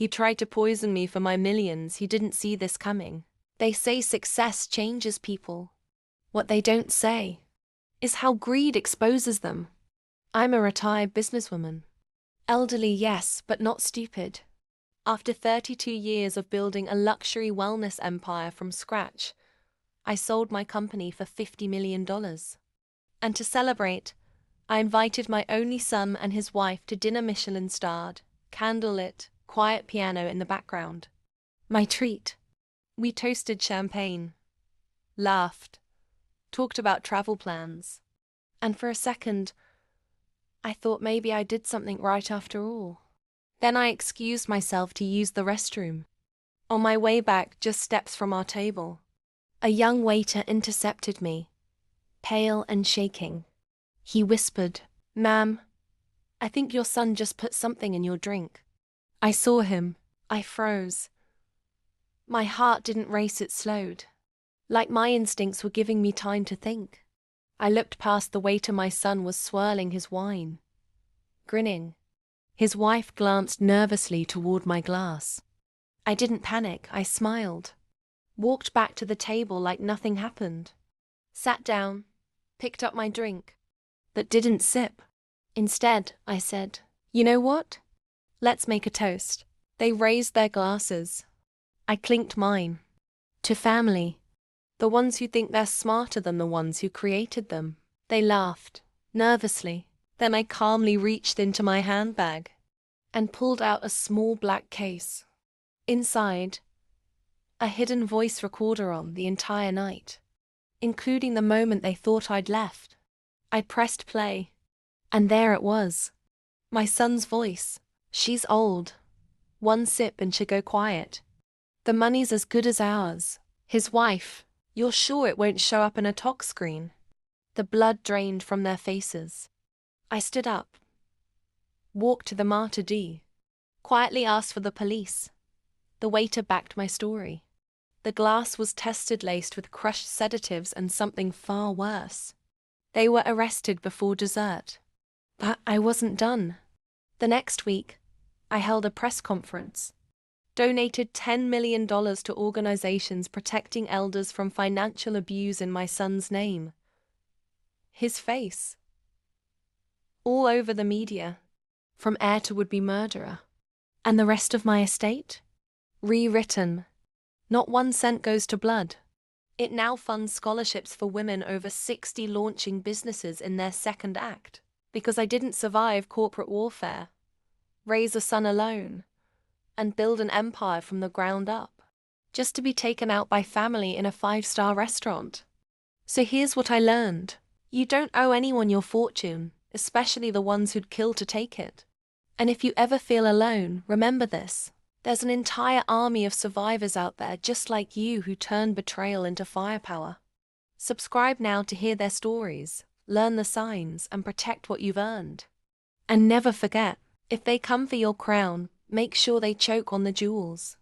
He tried to poison me for my millions. He didn't see this coming. They say success changes people. What they don't say is how greed exposes them. I'm a retired businesswoman. Elderly, yes, but not stupid. After 32 years of building a luxury wellness empire from scratch, I sold my company for $50 million. And to celebrate, I invited my only son and his wife to dinner Michelin-starred, candlelit, quiet piano in the background. My treat. We toasted champagne, laughed, talked about travel plans, and for a second, I thought maybe I did something right after all. Then I excused myself to use the restroom. On my way back, just steps from our table, a young waiter intercepted me, pale and shaking. He whispered, "Ma'am, I think your son just put something in your drink." I saw him. I froze. My heart didn't race, it slowed. Like my instincts were giving me time to think. I looked past the waiter. My son was swirling his wine, grinning. His wife glanced nervously toward my glass. I didn't panic. I smiled. Walked back to the table like nothing happened. Sat down, picked up my drink, but didn't sip. Instead, I said, "You know what? Let's make a toast." They raised their glasses. I clinked mine. To family. The ones who think they're smarter than the ones who created them. They laughed, nervously. Then I calmly reached into my handbag and pulled out a small black case. Inside, a hidden voice recorder on the entire night, including the moment they thought I'd left. I pressed play, and there it was. My son's voice. "She's old. One sip and she'll go quiet. The money's as good as ours." His wife. "You're sure it won't show up in a talk screen?" The blood drained from their faces. I stood up, walked to the Mater D, quietly asked for the police. The waiter backed my story. The glass was tested, laced with crushed sedatives and something far worse. They were arrested before dessert. But I wasn't done. The next week, I held a press conference, donated $10 million to organizations protecting elders from financial abuse in my son's name. His face. All over the media, from heir to would-be murderer. And the rest of my estate? Rewritten. Not 1 cent goes to blood. It now funds scholarships for women over 60 launching businesses in their second act, because I didn't survive corporate warfare, raise a son alone, and build an empire from the ground up, just to be taken out by family in a 5-star restaurant. So here's what I learned. You don't owe anyone your fortune, especially the ones who'd kill to take it. And if you ever feel alone, remember this. There's an entire army of survivors out there just like you who turned betrayal into firepower. Subscribe now to hear their stories, learn the signs, and protect what you've earned. And never forget, if they come for your crown, make sure they choke on the jewels.